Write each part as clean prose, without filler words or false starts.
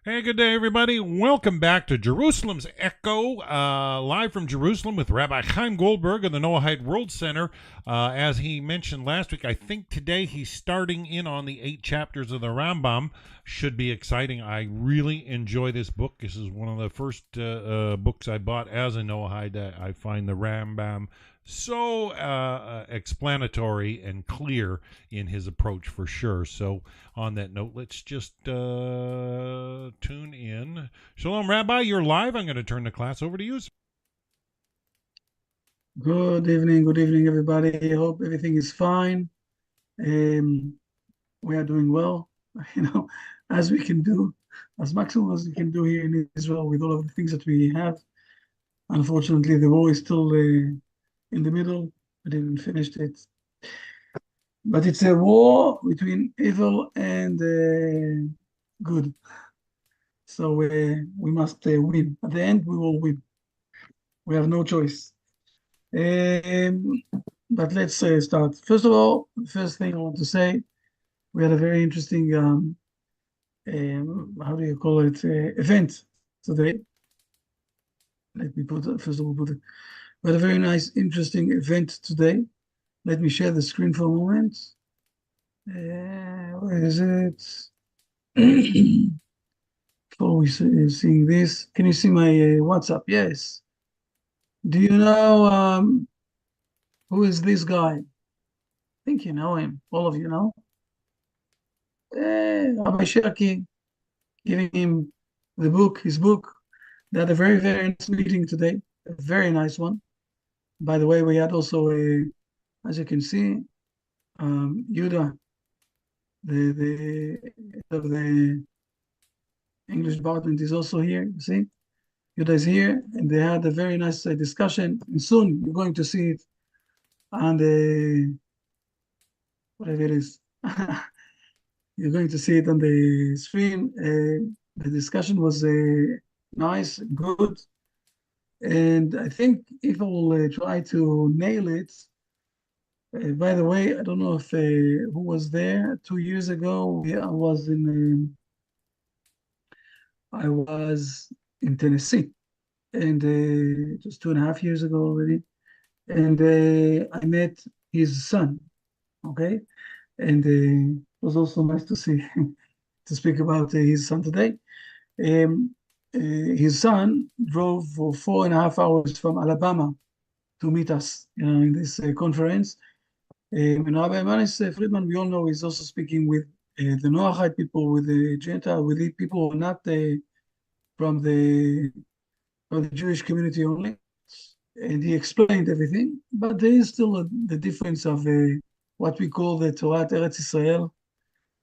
Hey, good day, everybody. Welcome back to Jerusalem's Echo, live from Jerusalem with Rabbi Chaim Goldberg of the Noahide World Center. As he mentioned last week, I think today he's starting in on the 8 chapters of the Rambam. Should be exciting. I really enjoy this book. This is one of the first books I bought as a Noahide. I find the Rambam so explanatory and clear in his approach for sure. So, on that note, let's just tune in. Shalom, Rabbi, you're live. I'm going to turn the class over to you. Good evening, everybody. I hope everything is fine. Um, we are doing well, you know, as we can do, as maximum as we can do here in Israel with all of the things that we have. Unfortunately, the war is still in the middle. We didn't finish it, but it's a war between evil and good. So we must win. At the end, we will win. We have no choice. Um, but let's start. First of all, the first thing I want to say, we had a very interesting, how do you call it, event today. Let me first of all, we had a very nice, interesting event today. Let me share the screen for a moment. Where is it? Before we seeing this, can you see my WhatsApp? Yes. Do you know who is this guy? I think you know him. All of you know. Rabbi Shirki, giving him his book. They had a very, very nice meeting today, a very nice one. By the way, we had also as you can see, Yuda, the head of the English department is also here. You see, Yuda is here, and they had a very nice discussion. And soon you're going to see it on the whatever it is. You're going to see it on the screen. The discussion was nice, good. And I think if I will try to nail it, by the way, I don't know if who was there 2 years ago. I was in Tennessee, and just 2.5 years ago already. And I met his son. Okay, and it was also nice to see to speak about his son today. Um, his son drove for 4.5 hours from Alabama to meet us, in this conference. And Rabbi Manis Friedman, we all know, is also speaking with the Noahide people, with the Gentile, with the people who are not from the from the Jewish community only. And he explained everything, but there is still the difference of what we call the Torah Eretz Israel,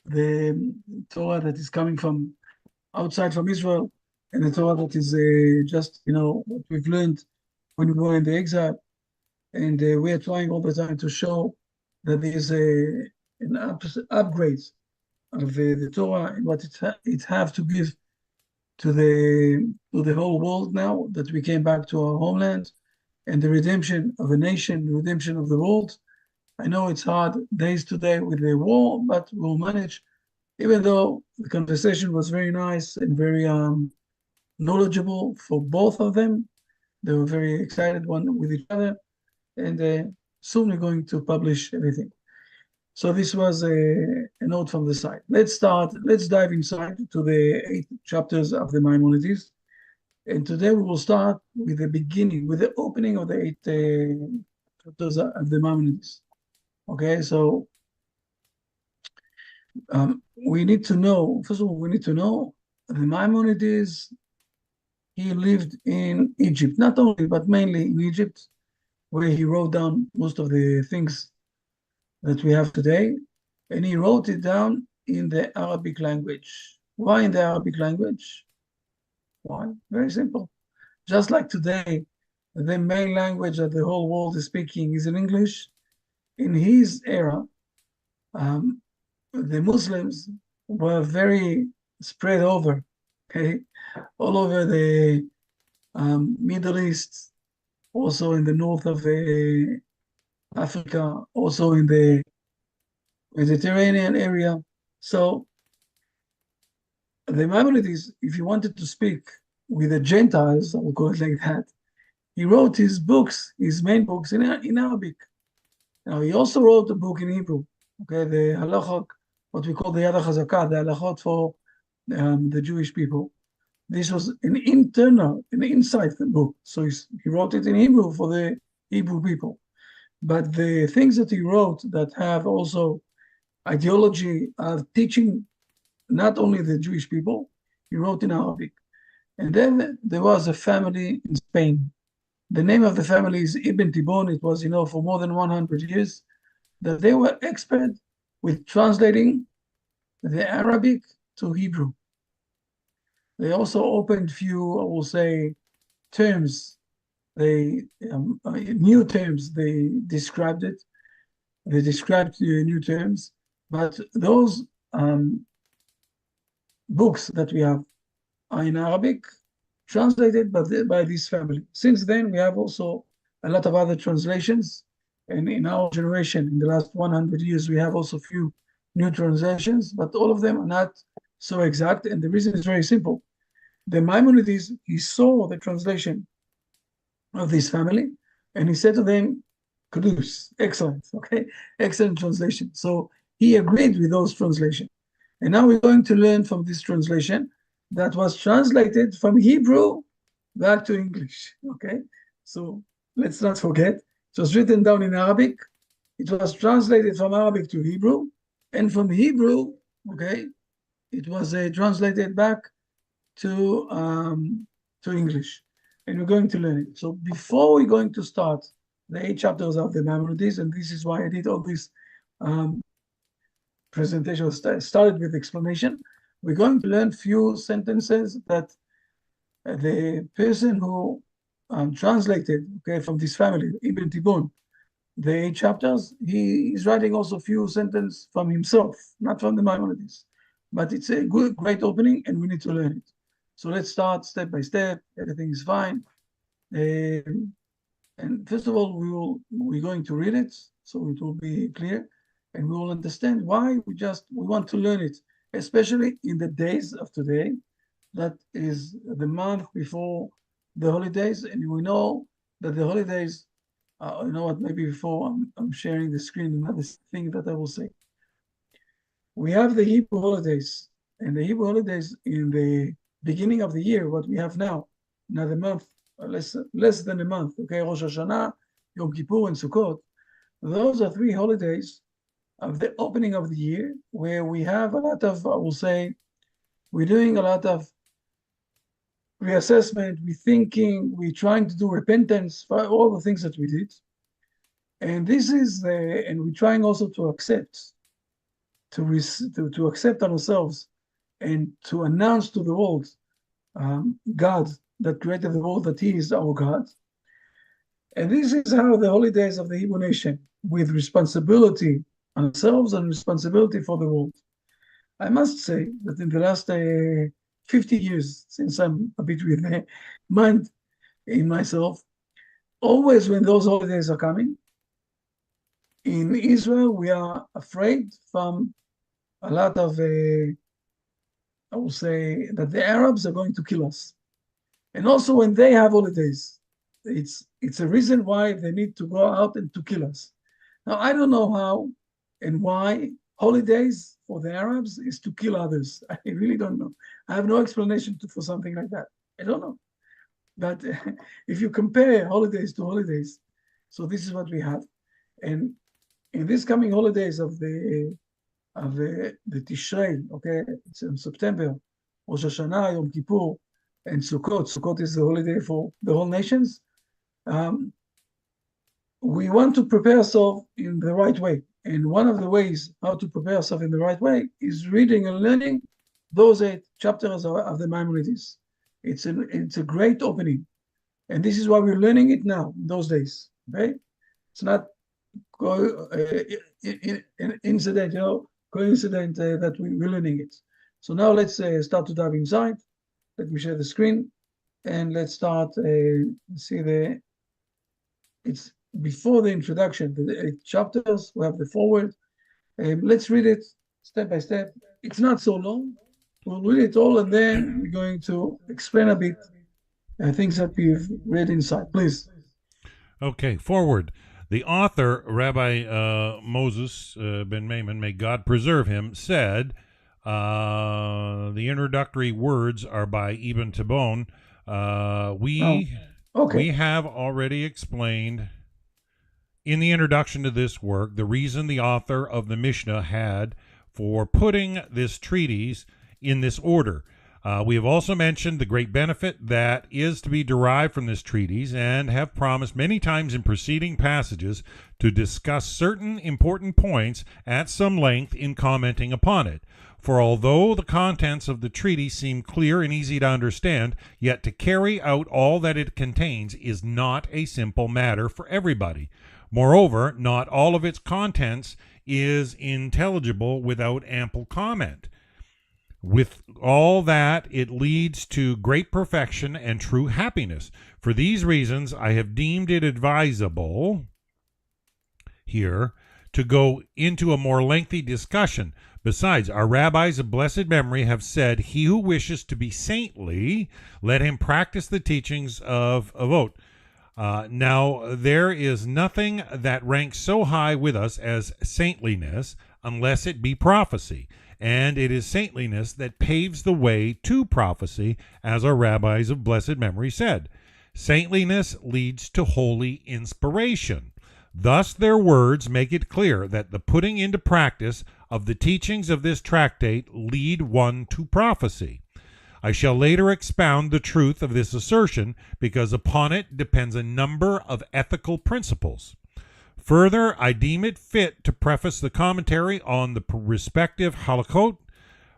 the Torah that is coming from outside from Israel, and the Torah that is just what we've learned when we were in the exile. And we are trying all the time to show that there is an upgrade of the Torah and what it have to give to the whole world now that we came back to our homeland, and the redemption of a nation, the redemption of the world. I know it's hard days today with the war, but we'll manage. Even though the conversation was very nice and very knowledgeable for both of them, they were very excited one with each other, and soon we're going to publish everything. So this was a note from the side. Let's dive inside to the 8 chapters of the Maimonides. And today we will start with the beginning, with the opening of the 8 chapters of the Maimonides. Okay, so we need to know, first of all, we need to know the Maimonides, he lived in Egypt, not only, but mainly in Egypt, where he wrote down most of the things that we have today. And he wrote it down in the Arabic language. Why in the Arabic language? Why? Very simple. Just like today, the main language that the whole world is speaking is in English. In his era, um, the Muslims were very spread over, okay, all over the Middle East, also in the north of Africa, also in the Mediterranean area. So the Maimonides, if he wanted to speak with the Gentiles, I will call it like that, he wrote his books, his main books in Arabic. Now, he also wrote a book in Hebrew, okay, the halachot, what we call the Yad HaChazakah, the halachot for the Jewish people. This was an inside the book. So he wrote it in Hebrew for the Hebrew people. But the things that he wrote that have also ideology of teaching not only the Jewish people, he wrote in Arabic. And then there was a family in Spain. The name of the family is Ibn Tibon. It was, for more than 100 years, that they were expert with translating the Arabic to Hebrew. They also opened few, I will say, terms. They new terms. They described it. They described new terms. But those books that we have are in Arabic, translated by this family. Since then, we have also a lot of other translations. And in our generation, in the last 100 years, we have also few new translations, but all of them are not so exact. And the reason is very simple. The Maimonides, he saw the translation of this family, and he said to them, Kudus, excellent, okay? Excellent translation. So he agreed with those translations. And now we're going to learn from this translation that was translated from Hebrew back to English, okay? So let's not forget, it was written down in Arabic, it was translated from Arabic to Hebrew, and from Hebrew, okay, it was translated back to English, and we're going to learn it. So before we're going to start the 8 chapters of the Maimonides, and this is why I did all this presentation, started with explanation, we're going to learn few sentences that the person who translated, okay, from this family, Ibn Tibon, the 8 chapters, he is writing also few sentences from himself, not from the Maimonides. But it's a great opening, and we need to learn it. So let's start step by step. Everything is fine. And first of all, we're going to read it, so it will be clear, and we will understand why we want to learn it, especially in the days of today. That is the month before the holidays, and we know that the holidays, you know what, maybe before I'm sharing the screen, another thing that I will say. We have the Hebrew holidays, and the Hebrew holidays in the beginning of the year, what we have now, another month, less than a month, okay, Rosh Hashanah, Yom Kippur, and Sukkot. Those are 3 holidays of the opening of the year where we have a lot of, I will say, we're doing a lot of reassessment, we're thinking, we're trying to do repentance for all the things that we did. And this is, and we're trying also to accept, to accept ourselves and to announce to the world God that created the world, that He is our God. And this is how the holidays of the Hebrew nation, with responsibility on ourselves and responsibility for the world. I must say that in the last 50 years, since I'm a bit with mind in myself, always when those holidays are coming, in Israel, we are afraid from a lot of, I will say, that the Arabs are going to kill us. And also when they have holidays, it's a reason why they need to go out and to kill us. Now, I don't know how and why holidays for the Arabs is to kill others. I really don't know. I have no explanation for something like that. I don't know. But if you compare holidays to holidays, so this is what we have. And in these coming holidays of the Tishrei, okay, it's in September, Rosh Hashanah, Yom Kippur, and Sukkot. Sukkot is the holiday for the whole nations. We want to prepare ourselves in the right way. And one of the ways how to prepare ourselves in the right way is reading and learning those 8 chapters of the Maimonides. It's a great opening. And this is why we're learning it now, in those days, okay? It's not an incident, coincident that we're learning it. So now let's start to dive inside. Let me share the screen, and let's start, it's before the introduction, the 8 chapters, we have the foreword. Let's read it step by step. It's not so long, We'll read it all and then we're going to explain a bit things that we've read inside. Please. Okay, forward. The author, Rabbi Moses ben Maimon, may God preserve him, said, the introductory words are by Ibn Tabon. Uh, Oh, we okay. we have already explained in the introduction to this work the reason the author of the Mishnah had for putting this treatise in this order. We have also mentioned the great benefit that is to be derived from this treatise and have promised many times in preceding passages to discuss certain important points at some length in commenting upon it. For although the contents of the treatise seem clear and easy to understand, yet to carry out all that it contains is not a simple matter for everybody. Moreover, not all of its contents is intelligible without ample comment. With all that, it leads to great perfection and true happiness. For these reasons, I have deemed it advisable here to go into a more lengthy discussion. Besides, our rabbis of blessed memory have said, he who wishes to be saintly, let him practice the teachings of Avot. Now, there is nothing that ranks so high with us as saintliness, unless it be prophecy. And it is saintliness that paves the way to prophecy, as our rabbis of blessed memory said. Saintliness leads to holy inspiration. Thus, their words make it clear that the putting into practice of the teachings of this tractate lead one to prophecy. I shall later expound the truth of this assertion, because upon it depends a number of ethical principles. Further, I deem it fit to preface the commentary on the respective halachot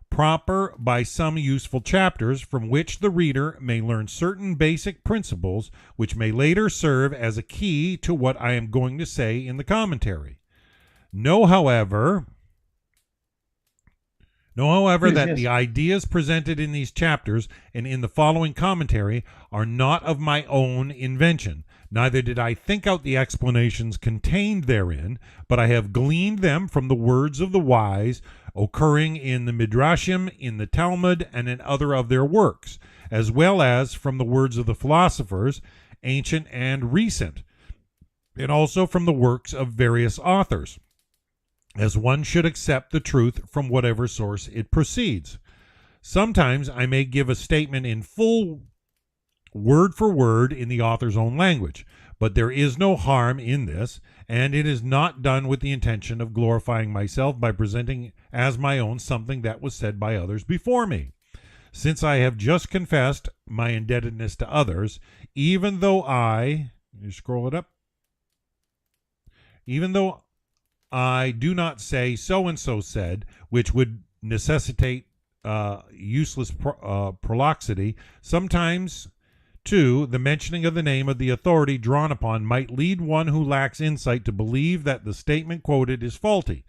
proper by some useful chapters, from which the reader may learn certain basic principles which may later serve as a key to what I am going to say in the commentary. Know, however, Please, that yes. the ideas presented in these chapters and in the following commentary are not of my own invention. Neither did I think out the explanations contained therein, but I have gleaned them from the words of the wise, occurring in the Midrashim, in the Talmud, and in other of their works, as well as from the words of the philosophers, ancient and recent, and also from the works of various authors, as one should accept the truth from whatever source it proceeds. Sometimes I may give a statement in full word for word in the author's own language, but there is no harm in this, and it is not done with the intention of glorifying myself by presenting as my own something that was said by others before me. Since I have just confessed my indebtedness to others, even though you scroll it up, even though I do not say so and so said, which would necessitate useless prolixity, sometimes too, the mentioning of the name of the authority drawn upon might lead one who lacks insight to believe that the statement quoted is faulty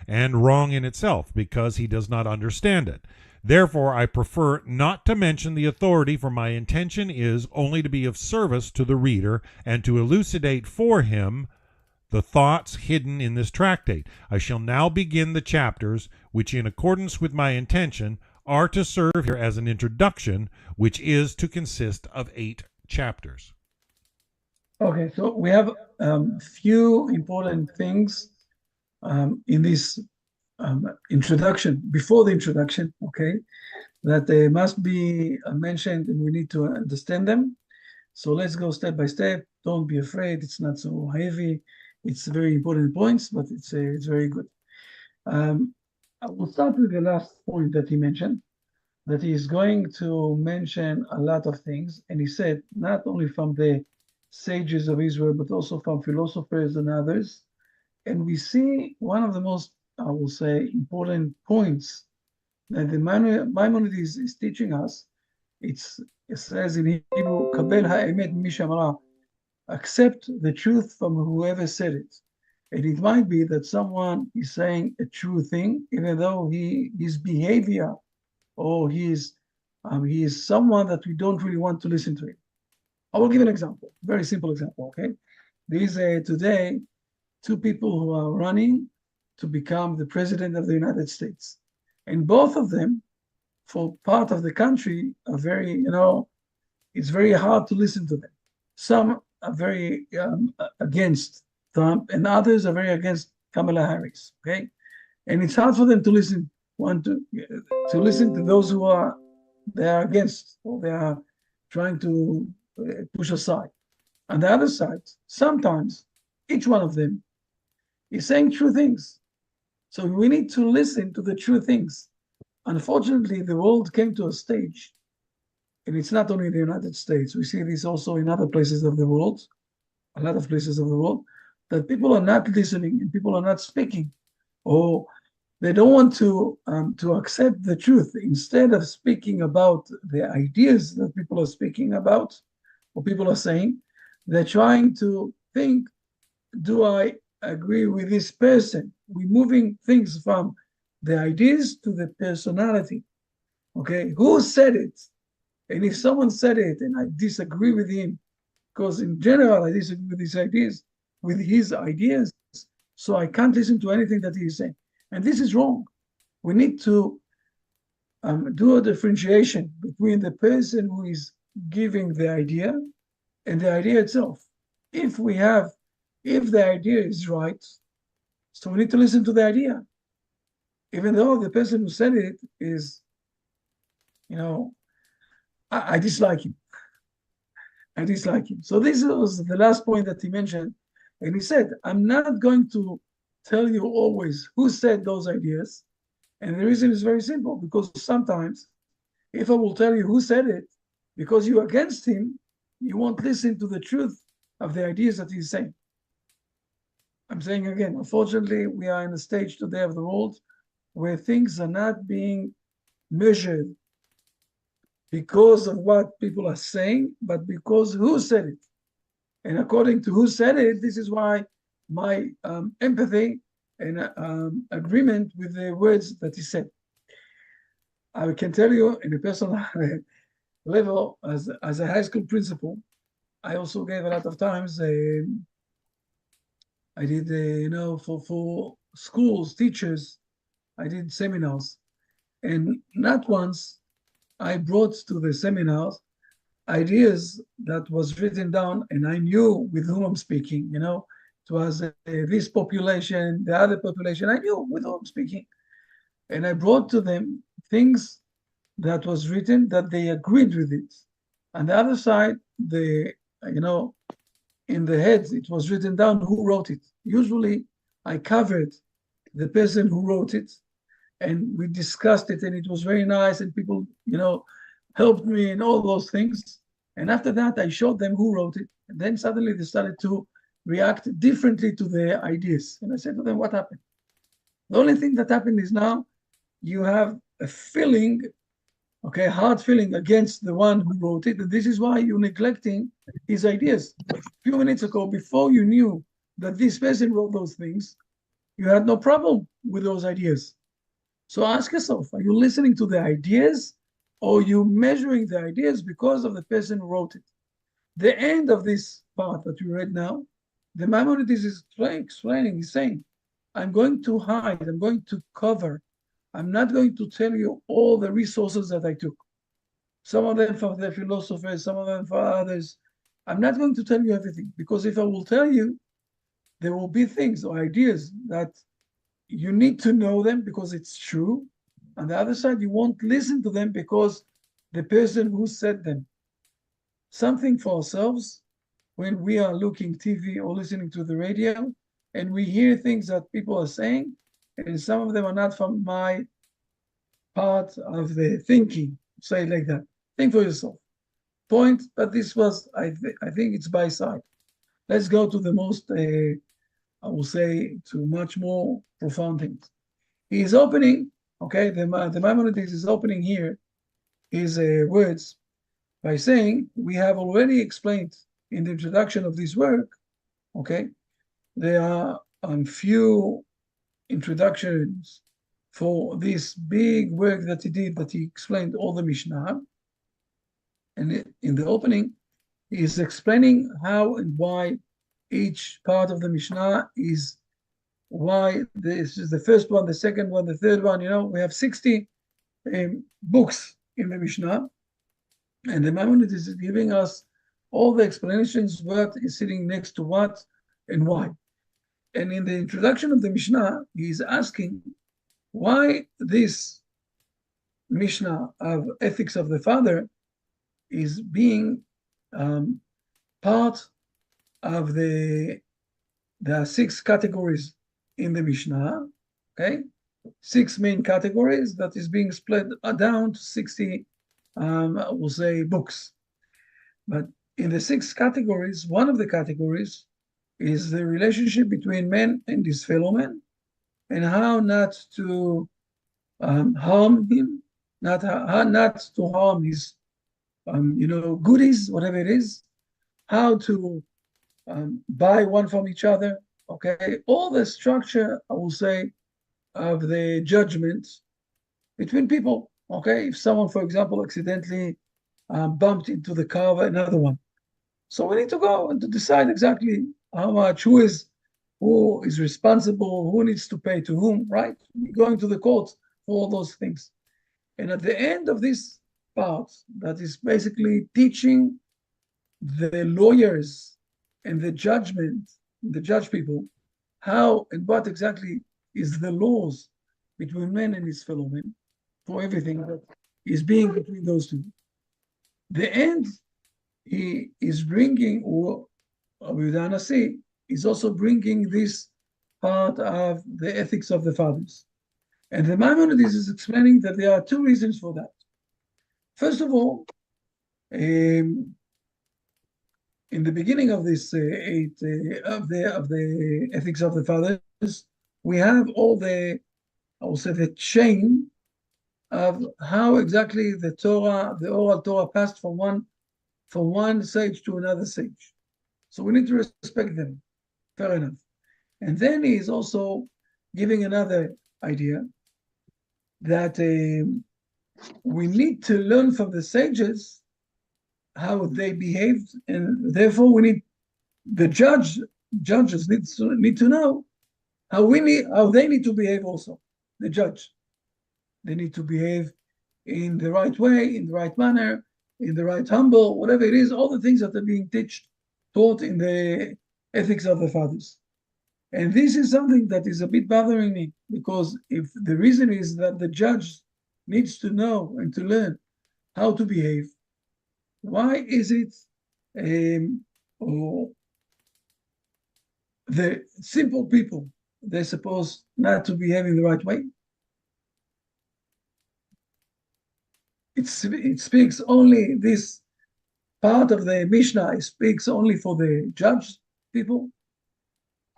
and wrong in itself, because he does not understand it. Therefore, I prefer not to mention the authority, for my intention is only to be of service to the reader and to elucidate for him the thoughts hidden in this tractate. I shall now begin the chapters, which, in accordance with my intention, are to serve here as an introduction, which is to consist of 8 chapters. Okay, so we have few important things in this introduction, before the introduction, okay, that they must be mentioned and we need to understand them. So let's go step by step. Don't be afraid. It's not so heavy. It's very important points, but it's very good. I will start with the last point that he mentioned, that he is going to mention a lot of things. And he said, not only from the sages of Israel, but also from philosophers and others. And we see one of the most, I will say, important points that the Maimonides is teaching us. It says in Hebrew, Kabel ha'emet mishamra, accept the truth from whoever said it. And it might be that someone is saying a true thing, even though his behavior or he is someone that we don't really want to listen to him. I will give an example, very simple example, okay? There is today 2 people who are running to become the president of the United States. And both of them for part of the country are very, it's very hard to listen to them. Some are very against Trump, and others are very against Kamala Harris. Okay, and it's hard for them to listen to listen to those who are they are against or they are trying to push aside. On the other side, sometimes each one of them is saying true things. So we need to listen to the true things. Unfortunately, the world came to a stage, and it's not only in the United States, we see this also in other places of the world, a lot of places of the world, that people are not listening and people are not speaking, or they don't want to accept the truth. Instead of speaking about the ideas that people are speaking about, or people are saying, they're trying to think, do I agree with this person? We're moving things from the ideas to the personality. Okay, who said it? And if someone said it and I disagree with him, because in general I disagree with his ideas, so I can't listen to anything that he's saying. And this is wrong. We need to do a differentiation between the person who is giving the idea and the idea itself. If the idea is right, so we need to listen to the idea, even though the person who said it is, I dislike him. I dislike him. So this was the last point that he mentioned. And he said, I'm not going to tell you always who said those ideas. And the reason is very simple, because sometimes if I will tell you who said it, because you're against him, you won't listen to the truth of the ideas that he's saying. I'm saying again, unfortunately, we are in a stage today of the world where things are not being measured because of what people are saying, but because who said it. And according to who said it, this is why my empathy and agreement with the words that he said. I can tell you in a personal level, as a high school principal, I also gave a lot of times, I did, for schools, teachers, I did seminars. And not once I brought to the seminars ideas that was written down, and I knew with whom I'm speaking. It was this population, the other population. I knew with whom I'm speaking, and I brought to them things that was written that they agreed with it. On the other side, in the heads, it was written down who wrote it. Usually, I covered the person who wrote it, and we discussed it, and it was very nice, and people, helped me in all those things. And after that, I showed them who wrote it. And then suddenly they started to react differently to their ideas. And I said to them, what happened? The only thing that happened is now you have a feeling, hard feeling against the one who wrote it. And this is why you're neglecting his ideas. A few minutes ago, before you knew that this person wrote those things, you had no problem with those ideas. So ask yourself, are you listening to the ideas, or are you measuring the ideas because of the person who wrote it? The end of this part that you read now, the Maimonides is explaining, he's saying, I'm going to hide, I'm going to cover. I'm not going to tell you all the resources that I took. Some of them for the philosophers, some of them for others. I'm not going to tell you everything, because if I will tell you, there will be things or ideas that you need to know them because it's true. On the other side, you won't listen to them because the person who said them. Something for ourselves, when we are looking TV or listening to the radio, and we hear things that people are saying, and some of them are not from my part of the thinking, say it like that. Think for yourself. Point, but this was, I think it's by side. Let's go to the most, I will say, to much more profound things. He is opening, the Maimonides is opening here his words by saying, we have already explained in the introduction of this work, there are few introductions for this big work that he did, that he explained all the Mishnah. And in the opening, he is explaining how and why each part of the Mishnah is, why this is the first one, the second one, the third one. We have 60 books in the Mishnah, and the Maimonides is giving us all the explanations what is sitting next to what and why. And in the introduction of the Mishnah, he is asking why this Mishnah of ethics of the father is being part of the six categories in the Mishnah, okay? 6 main categories that is being split down to 60, we'll say, books. But in the 6 categories, one of the categories is the relationship between man and his fellow man, and how not to harm him, not to harm his, goodies, whatever it is, how to buy one from each other, okay? All the structure, I will say, of the judgment between people, okay? If someone, for example, accidentally bumped into the car of another one. So we need to go and to decide exactly how much, who is responsible, who needs to pay to whom, right? We're going to the courts for all those things. And at the end of this part, that is basically teaching the lawyers and the judge people, how and what exactly is the laws between man and his fellow man for everything that is being between those two. The end, he is bringing, or Rabbi Nasi is also bringing this part of the ethics of the fathers. And the Maimonides is explaining that there are 2 reasons for that. First of all, in the beginning of this of the ethics of the fathers, we have all the, I will say, the chain of how exactly the Torah, the oral Torah, passed from one sage to another sage. So we need to respect them. Fair enough. And then he is also giving another idea that we need to learn from the sages how they behaved, and therefore we need the judges need to know how they need to behave also. The judge, they need to behave in the right way, in the right manner, in the right humble, whatever it is, all the things that are being taught in the ethics of the fathers. And this is something that is a bit bothering me, because if the reason is that the judge needs to know and to learn how to behave, why is it the simple people, they're supposed not to behave in the right way? It speaks only, this part of the Mishnah, it speaks only for the judge people?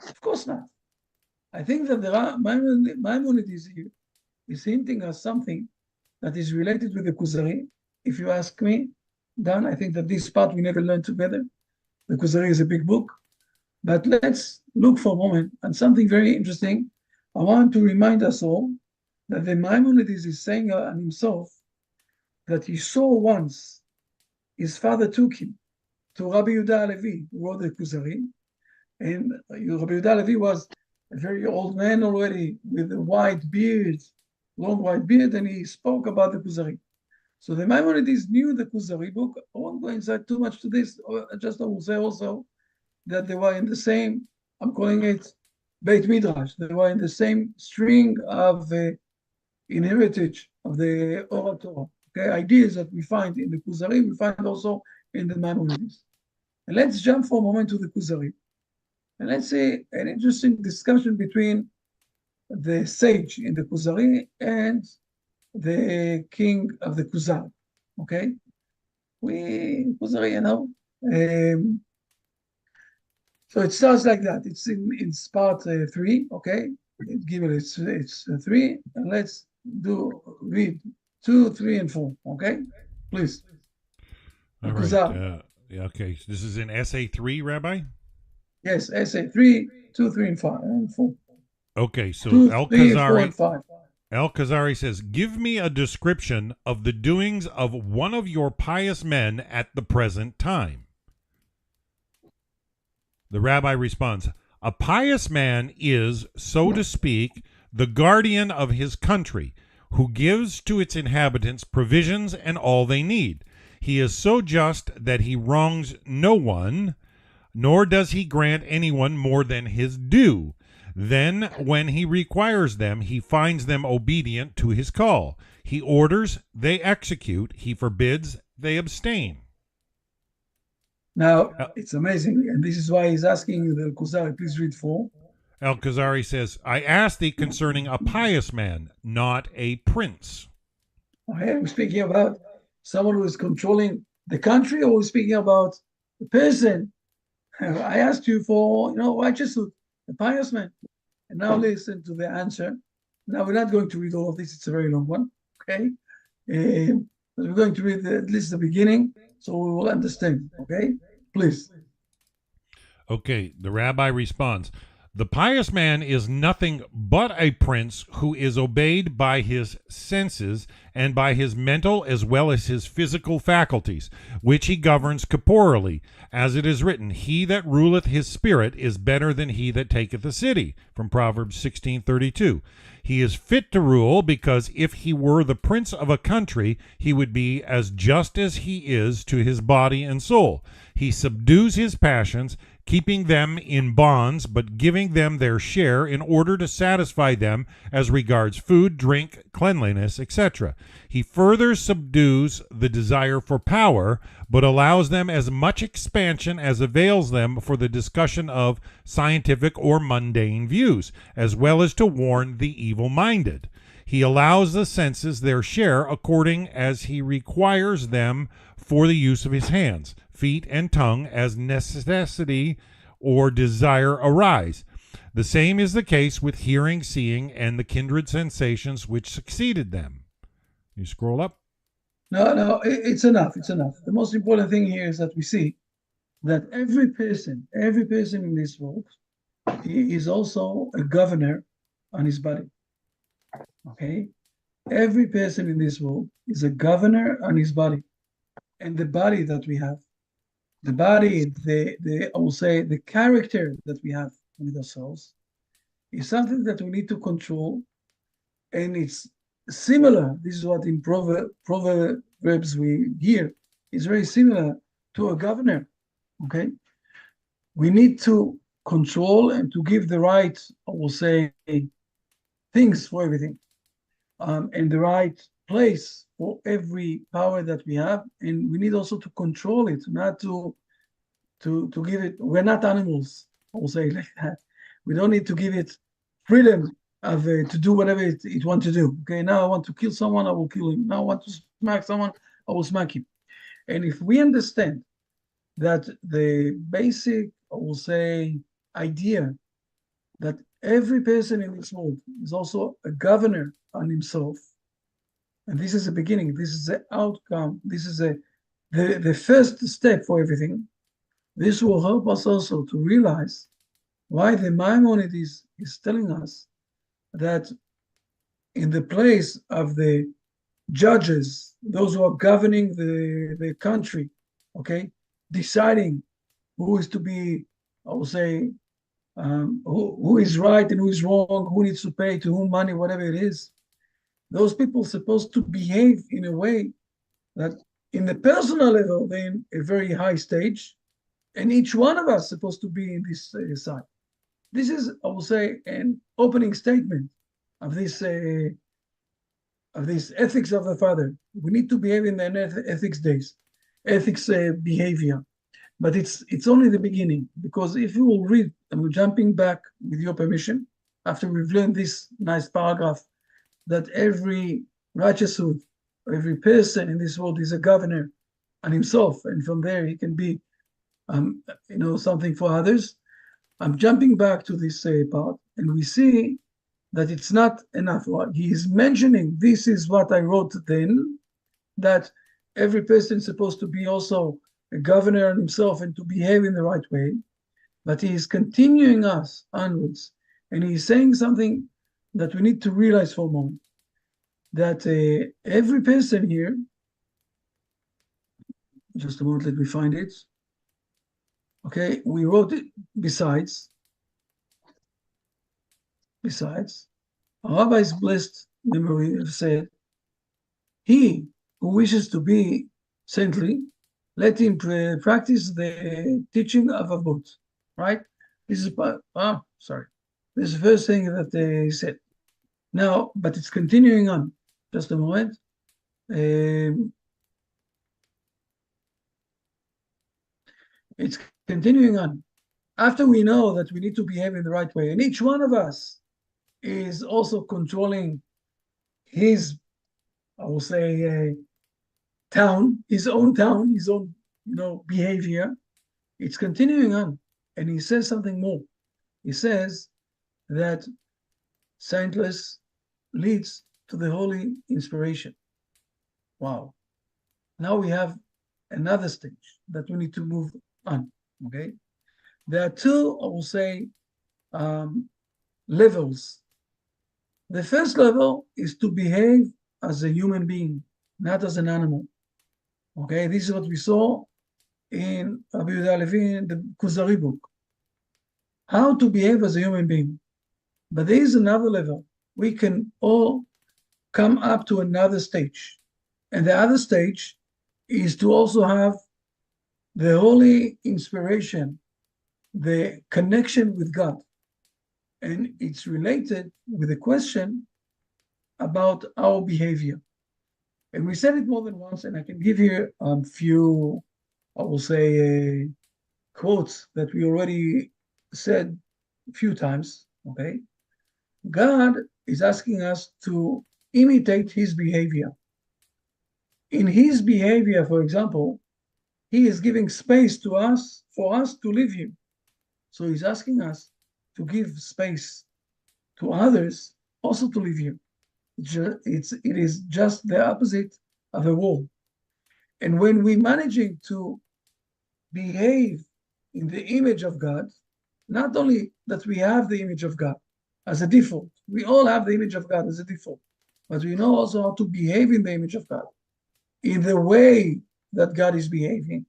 Of course not. I think that there are Maimonides here is hinting us something that is related with the Kuzari. If you ask me, Dan, I think that this part we never learned together. The Kuzari is a big book. But let's look for a moment at something very interesting. I want to remind us all that the Maimonides is saying on himself that he saw once his father took him to Rabbi Yehuda Halevi, who wrote the Kuzari. And Rabbi Yehuda Halevi was a very old man already with a white beard, long white beard, and he spoke about the Kuzari. So the Maimonides knew the Kuzari book. I won't go inside too much to this. Just I will say also that they were in the same, I'm calling it Beit Midrash. They were in the same string of inheritance of the oral Torah. Okay, ideas that we find in the Kuzari, we find also in the Maimonides. And let's jump for a moment to the Kuzari. And let's see an interesting discussion between the sage in the Kuzari and the king of the Kuzar. Okay, Kuzari, so it starts like that. It's in part 3. Okay, it's 3, and let's read 2, 3, and 4. Okay, please. All right. Okay, so this is in essay 3, Rabbi. Yes, essay 3, 2, 3, and 5, and 4. Okay, so 2, 3, 4, and 5. Al-Khazari says, give me a description of the doings of one of your pious men at the present time. The rabbi responds, a pious man is, so to speak, the guardian of his country, who gives to its inhabitants provisions and all they need. He is so just that he wrongs no one, nor does he grant anyone more than his due. Then, when he requires them, he finds them obedient to his call. He orders, they execute. He forbids, they abstain. Now, it's amazing, and this is why he's asking the Kuzari, please read 4. Al-Khazari says, I ask thee concerning a pious man, not a prince. Okay, we're speaking about someone who is controlling the country, or we're speaking about the person. I asked you for, righteousness, a pious man. And now listen to the answer. Now, we're not going to read all of this. It's a very long one, okay? But we're going to read at least the beginning, so we will understand, okay? Please. Okay, the rabbi responds, the pious man is nothing but a prince who is obeyed by his senses and by his mental as well as his physical faculties, which he governs corporally. As it is written, he that ruleth his spirit is better than he that taketh a city, from Proverbs 16:32. He is fit to rule because if he were the prince of a country, he would be as just as he is to his body and soul. He subdues his passions, keeping them in bonds, but giving them their share in order to satisfy them as regards food, drink, cleanliness, etc. He further subdues the desire for power, but allows them as much expansion as avails them for the discussion of scientific or mundane views, as well as to warn the evil-minded. He allows the senses their share according as he requires them for the use of his hands, feet, and tongue as necessity or desire arise. The same is the case with hearing, seeing, and the kindred sensations which succeeded them. You scroll up. No, it's enough. It's enough. The most important thing here is that we see that every person in this world, he is also a governor on his body. Okay? Every person in this world is a governor on his body. And the body that we have, the body, I will say, the character that we have with ourselves is something that we need to control. And it's similar, this is what in Proverbs we hear, is very similar to a governor, okay? We need to control and to give the right, I will say, things for everything, and the right place for every power that we have, and we need also to control it, not to give it. We're not animals, I will say like that. We don't need to give it freedom of to do whatever it wants to do. Okay, now I want to kill someone, I will kill him. Now I want to smack someone, I will smack him. And if we understand that the basic, I will say, idea that every person in this world is also a governor on himself, and this is the beginning, this is the outcome, this is the first step for everything. This will help us also to realize why the Maimonides is telling us that in the place of the judges, those who are governing the country, okay, deciding who is to be, I will say, who is right and who is wrong, who needs to pay to whom money, whatever it is, those people are supposed to behave in a way that in the personal level, they're in a very high stage, and each one of us is supposed to be in this side. This is, I will say, an opening statement of this ethics of the Father. We need to behave in the ethics days, ethics behavior. But it's only the beginning, because if you will read, and we're jumping back with your permission, after we've learned this nice paragraph, that every righteoushood, every person in this world is a governor on himself, and from there he can be, something for others. I'm jumping back to this part, and we see that it's not enough. He is mentioning, this is what I wrote then, that every person is supposed to be also a governor on himself and to behave in the right way. But he is continuing us onwards, and he's saying something that we need to realize for a moment, that every person here, just a moment, let me find it. Okay, we wrote it, besides, a rabbi is blessed remember we have said, he who wishes to be saintly, let him practice the teaching of Avot, right? This is, sorry. This is the first thing that they said. Now, but it's continuing on. Just a moment. It's continuing on. After we know that we need to behave in the right way, and each one of us is also controlling his, I will say, his own behavior. It's continuing on. And he says something more. He says that saintless leads to the holy inspiration. Wow. Now we have another stage that we need to move on. Okay. There are two, I will say, levels. The first level is to behave as a human being, not as an animal. Okay, this is what we saw in Rabbi Yehuda Levi in the Kuzari book. How to behave as a human being. But there is another level. We can all come up to another stage. And the other stage is to also have the holy inspiration, the connection with God. And it's related with a question about our behavior. And we said it more than once, and I can give here a few, I will say, quotes that we already said a few times, okay? God is asking us to imitate his behavior. In his behavior, for example, he is giving space to us for us to live here. So he's asking us to give space to others also to live here. It is just the opposite of a wall. And when we're managing to behave in the image of God, not only that we have the image of God as a default, we all have the image of God as a default, but we know also how to behave in the image of God, in the way that God is behaving.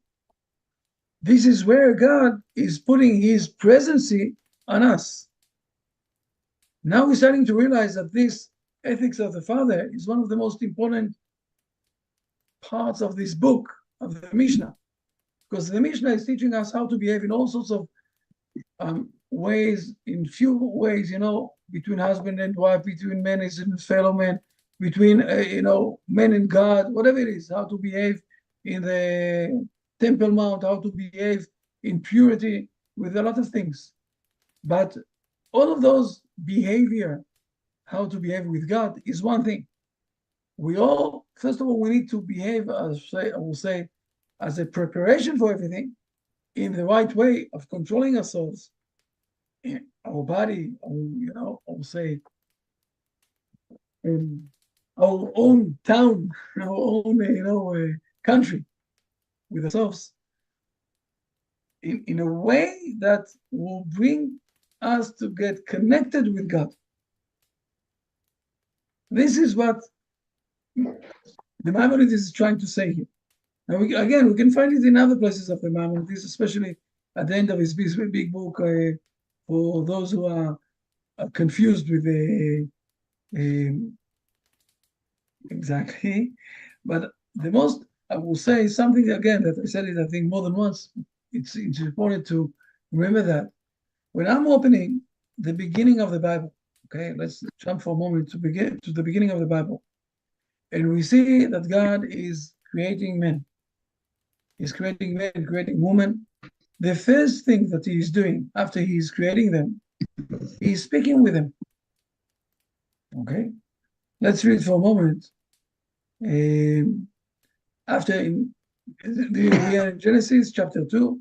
This is where God is putting his presence on us. Now we're starting to realize that this ethics of the Father is one of the most important parts of this book, of the Mishnah, because the Mishnah is teaching us how to behave in all sorts of ways, in few ways, between husband and wife, between men and fellow men, between, men and God, whatever it is, how to behave in the Temple Mount, how to behave in purity with a lot of things. But all of those behavior, how to behave with God is one thing. First of all, we need to behave, I will say, as a preparation for everything in the right way of controlling ourselves, our body, I will say, in our own town, our own, country, with ourselves, in a way that will bring us to get connected with God. This is what the Maimonides is trying to say here. Now, we can find it in other places of the Maimonides, especially at the end of his big book, for those who are confused with exactly. But the most, I will say something again that I said it, I think, more than once. It's important to remember that when I'm opening the beginning of the Bible, okay, let's jump for a moment to the beginning of the Bible. And we see that God is creating men. He's creating men, creating women. The first thing that he is doing after he's creating them, he's speaking with them. Okay? Let's read for a moment. We are in Genesis chapter 2.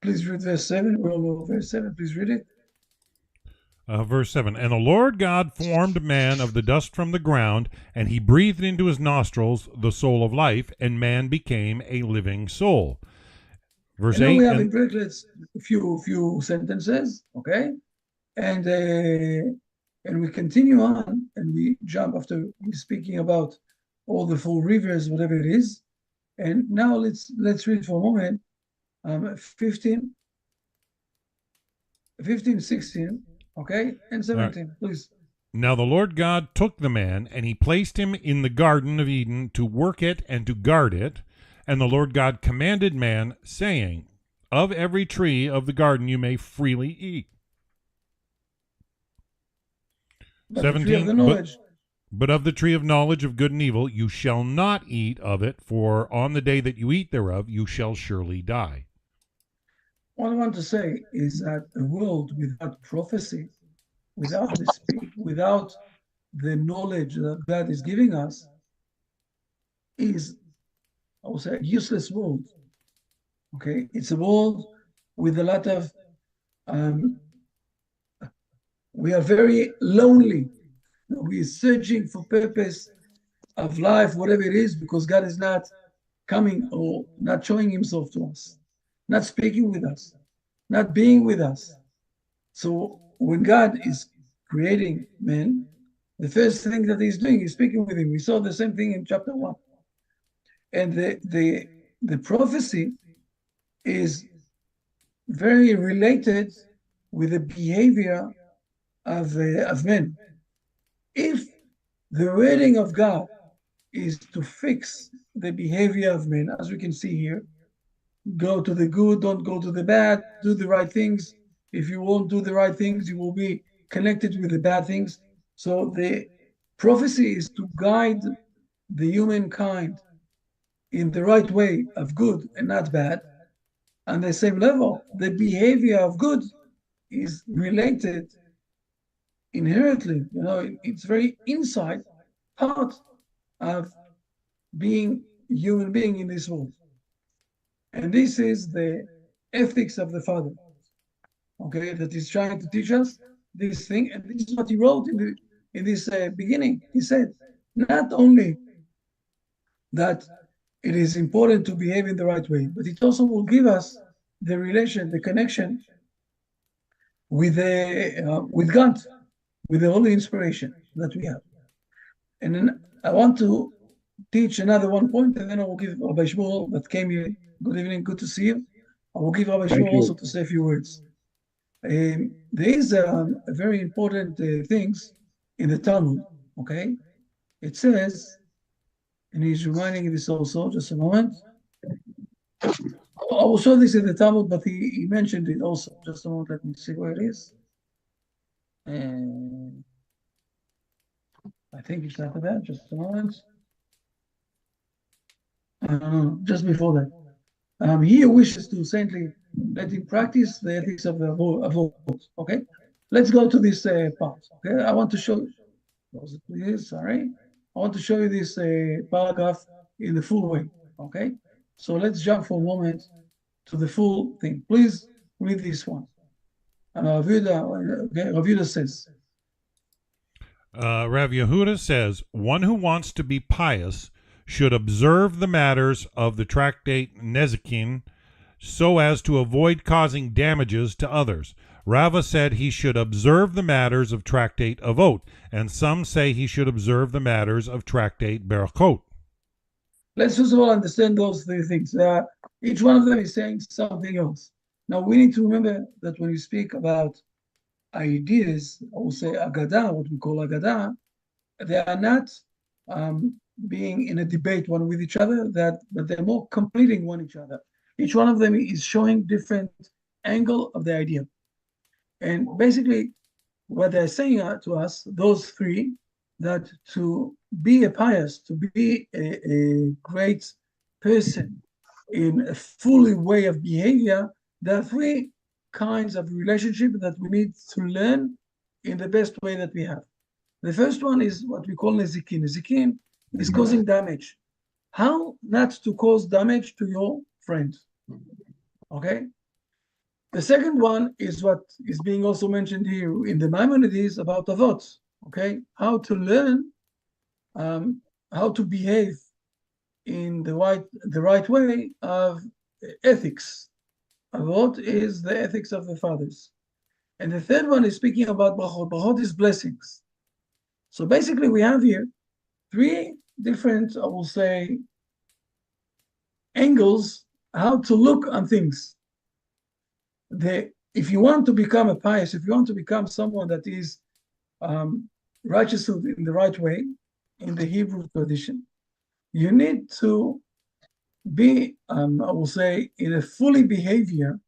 Please read verse 7. We're all over verse 7. Please read it. Verse 7, and the Lord God formed man of the dust from the ground, and he breathed into his nostrils the soul of life, and man became a living soul. Verse 8. We have in brackets a few sentences, okay? And we continue on, and we jump after we're speaking about all the 4 rivers, whatever it is. And now let's read for a moment 15, 16, okay, and 17, please. Now the Lord God took the man, and he placed him in the Garden of Eden to work it and to guard it. And the Lord God commanded man, saying, of every tree of the garden you may freely eat. But the tree of 17, the knowledge. but of the tree of knowledge of good and evil you shall not eat of it, for on the day that you eat thereof you shall surely die. What I want to say is that a world without prophecy, without the speak, without the knowledge that God is giving us, is, I would say, a useless world. Okay, it's a world with a lot of we are very lonely. We are searching for purpose of life, whatever it is, because God is not coming or not showing himself to us, not speaking with us, not being with us. So when God is creating man, the first thing that he's doing is speaking with him. We saw the same thing in chapter 1. And the prophecy is very related with the behavior of men. If the wording of God is to fix the behavior of men, as we can see here, go to the good, don't go to the bad, do the right things. If you won't do the right things, you will be connected with the bad things. So the prophecy is to guide the humankind in the right way of good and not bad. On the same level, the behavior of good is related inherently, it's very inside part of being human being in this world. And this is the ethics of the Father, okay, that is trying to teach us this thing. And this is what he wrote in this beginning. He said, not only that it is important to behave in the right way, but it also will give us the relation, the connection with God, with the holy inspiration that we have. And then I want to teach another one point, and then I will give Rabbi Shmuel that came here. Good evening, good to see you. I will give Rabbi Shmuel also to say a few words. There is a very important things in the Talmud, okay? It says, and he's reminding this also, just a moment. I will show this in the Talmud, but he mentioned it also. Just a moment, let me see where it is. And I think it's after that, just a moment. Just before that. He wishes to saintly let him practice the ethics of the vote. Okay, let's go to this part. Okay, I want to show you. Sorry, I want to show you this paragraph in the full way. Okay, so let's jump for a moment to the full thing. Please read this one. Rav Yehuda says. Rav Yehuda says, one who wants to be pious should observe the matters of the tractate Nezikin so as to avoid causing damages to others. Rava said he should observe the matters of tractate Avot, and some say he should observe the matters of tractate Berachot. Let's first of all understand those three things. Each one of them is saying something else. Now we need to remember that when we speak about ideas, I will say Agadah, what we call Agadah, they are not being in a debate one with each other, but they're more completing one each other. Each one of them is showing different angle of the idea. And basically, what they're saying to us, those three, that to be a pious, to be a great person in a fully way of behavior, there are three kinds of relationship that we need to learn in the best way that we have. The first one is what we call Nezikin. Nezikin is causing damage. How not to cause damage to your friend? Okay. The second one is what is being also mentioned here in the Maimonides about Avot. Okay, how to learn, how to behave in the right way of ethics. Avot is the ethics of the fathers. And the third one is speaking about Brachot. Brachot is blessings. So basically we have here three different, I will say, angles how to look on things. If you want to become a pious, if you want to become someone that is righteousness in the right way, in the Hebrew tradition, you need to be, I will say, in a fully behavior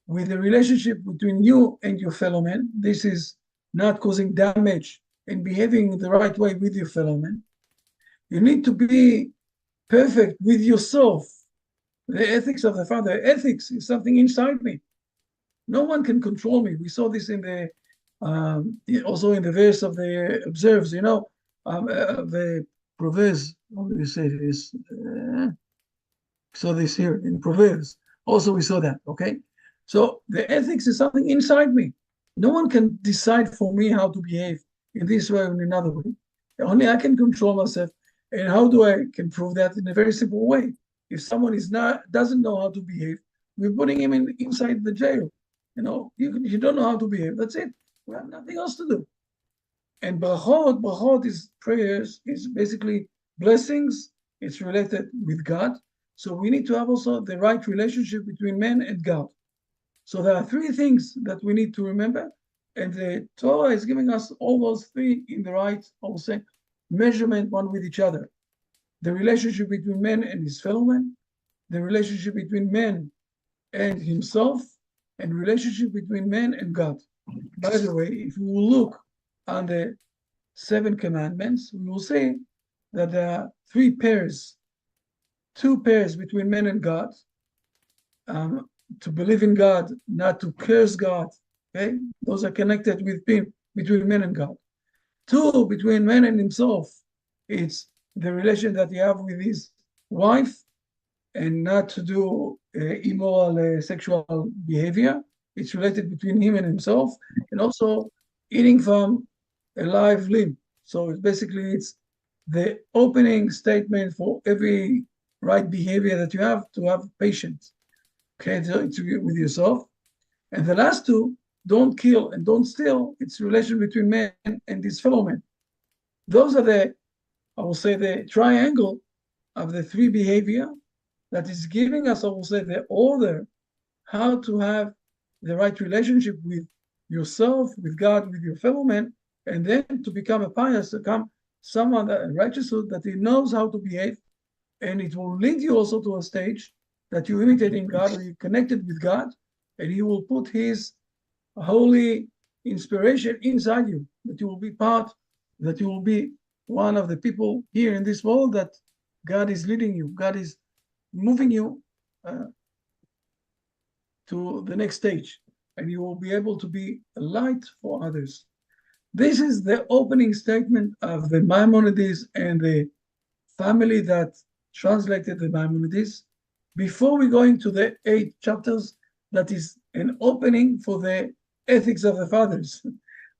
with the relationship between you and your fellow man. This is not causing damage and behaving the right way with your fellow man. You need to be perfect with yourself. The ethics of the Father. Ethics is something inside me. No one can control me. We saw this in the also in the verse of the observes. The Proverbs. How do you say this? Saw this here in Proverbs. Also, we saw that. Okay, so the ethics is something inside me. No one can decide for me how to behave in this way or in another way. Only I can control myself. And how do I can prove that? In a very simple way. If someone doesn't know how to behave, we're putting him inside the jail. You don't know how to behave. That's it. We have nothing else to do. And brachot is prayers, is basically blessings. It's related with God. So we need to have also the right relationship between man and God. So there are three things that we need to remember. And the Torah is giving us all those three in the right, I will say, measurement one with each other. The relationship between man and his fellow man, the relationship between man and himself, and relationship between man and God. By the way, if we will look on the 7 commandments, we will see that there are 3 pairs, 2 pairs between man and God, to believe in God, not to curse God. Okay, those are connected with between man and God. 2 between man and himself. It's the relation that he have with his wife, and not to do immoral sexual behavior. It's related between him and himself, and also eating from a live limb. So it's the opening statement for every right behavior that you have to have patience. Okay, with yourself. And the last 2, don't kill and don't steal. It's relation between man and his fellow man. Those are I will say, the triangle of the 3 behavior that is giving us, I will say, the order how to have the right relationship with yourself, with God, with your fellow man, and then to become a pious, to become someone that righteous, that he knows how to behave, and it will lead you also to a stage that you're imitating God, or you're connected with God, and he will put his holy inspiration inside you, that you will be one of the people here in this world that God is leading you. God is moving you to the next stage, and you will be able to be a light for others. This is the opening statement of the Maimonides and the family that translated the Maimonides. Before we go into the 8 chapters, that is an opening for the ethics of the fathers.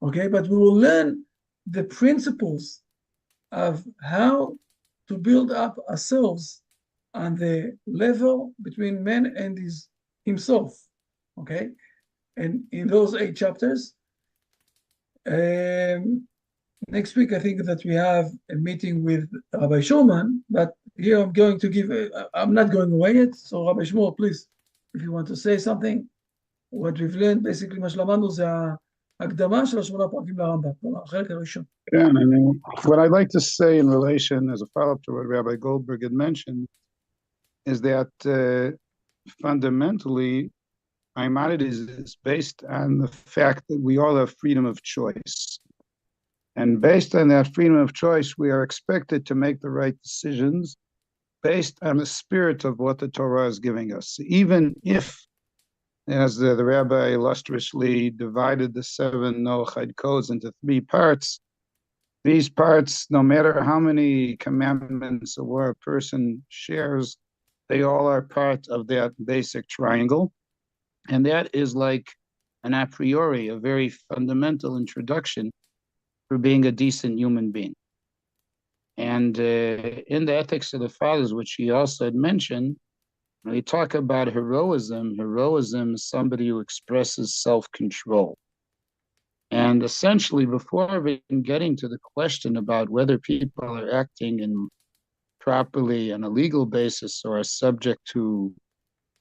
Okay, but we will learn the principles of how to build up ourselves on the level between man and himself. Okay, and in those 8 chapters, next week I think that we have a meeting with Rabbi Shulman, but here I'm going to give, I'm not going away yet, so Rabbi Shmuel, please, if you want to say something, what we've learned, basically, מה שלמדנו זה ההקדמה של 8 פרקים לרמב"ם, החלק הראשון. Yeah, I mean, what I'd like to say in relation, as a follow-up to what Rabbi Goldberg had mentioned, is that fundamentally, Maimonides is based on the fact that we all have freedom of choice. And based on that freedom of choice, we are expected to make the right decisions based on the spirit of what the Torah is giving us. Even if, as the rabbi illustriously divided the 7 Noahide codes into 3 parts, these parts, no matter how many commandments a person shares, they all are part of that basic triangle. And that is like an a priori, a very fundamental introduction for being a decent human being. And in the ethics of the fathers, which he also had mentioned, when we talk about heroism is somebody who expresses self-control. And essentially, before even getting to the question about whether people are acting properly on a legal basis or are subject to,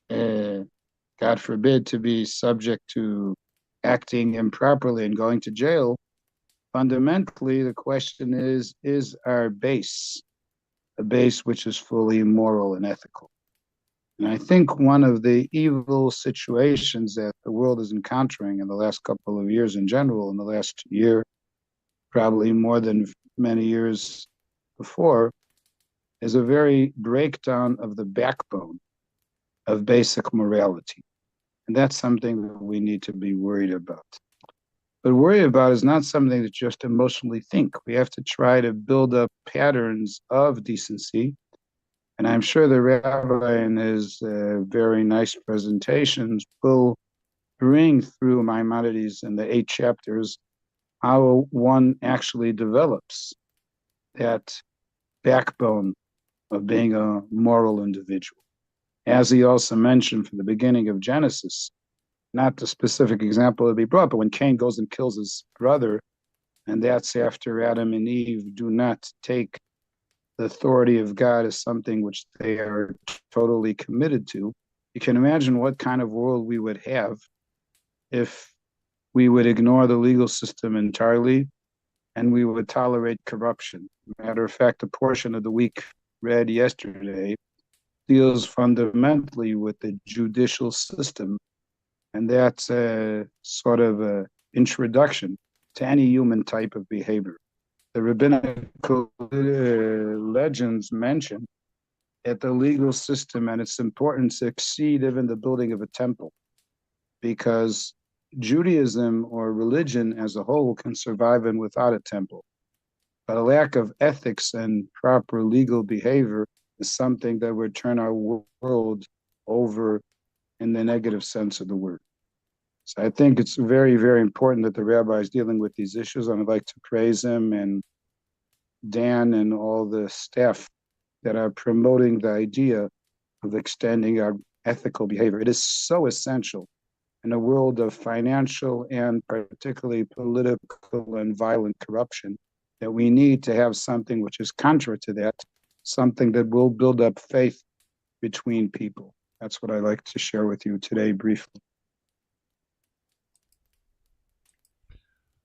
God forbid, to be subject to acting improperly and going to jail, fundamentally, the question is our base a base which is fully moral and ethical? And I think one of the evil situations that the world is encountering in the last couple of years in general, in the last year, probably more than many years before, is a very breakdown of the backbone of basic morality. And that's something that we need to be worried about. But worry about is not something to just emotionally think. We have to try to build up patterns of decency. And I'm sure the rabbi in his very nice presentations will bring through Maimonides in the 8 chapters how one actually develops that backbone of being a moral individual. As he also mentioned from the beginning of Genesis, not the specific example that he brought, but when Cain goes and kills his brother, and that's after Adam and Eve do not take the authority of God as something which they are totally committed to, you can imagine what kind of world we would have if we would ignore the legal system entirely and we would tolerate corruption. Matter of fact, a portion of the week read yesterday deals fundamentally with the judicial system, and that's a sort of an introduction to any human type of behavior. The rabbinical legends mention that the legal system and its importance exceed even the building of a temple, because Judaism or religion as a whole can survive and without a temple. But a lack of ethics and proper legal behavior is something that would turn our world over in the negative sense of the word. So I think it's very, very important that the rabbi is dealing with these issues, and I'd like to praise him and Dan and all the staff that are promoting the idea of extending our ethical behavior. It is so essential in a world of financial and particularly political and violent corruption that we need to have something which is contrary to that, something that will build up faith between people. That's what I'd like to share with you today briefly.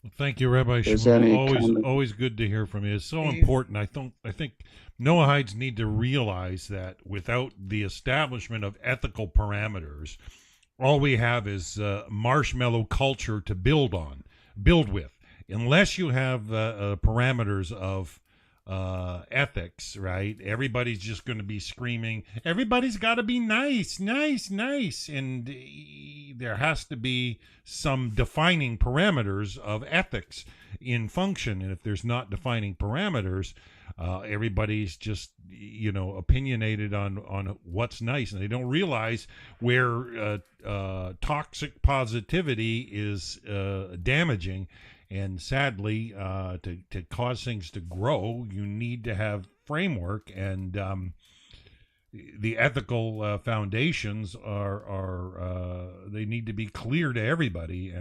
Well, thank you, Rabbi Shmuel. Always good to hear from you. It's so important. I think Noahides need to realize that without the establishment of ethical parameters, all we have is marshmallow culture to build with. Unless you have parameters of ethics, right? Everybody's just going to be screaming, everybody's got to be nice, and there has to be some defining parameters of ethics in function. And if there's not defining parameters, everybody's just opinionated on what's nice, and they don't realize where toxic positivity is damaging. And sadly, to cause things to grow, you need to have framework, and the ethical foundations are they need to be clear to everybody.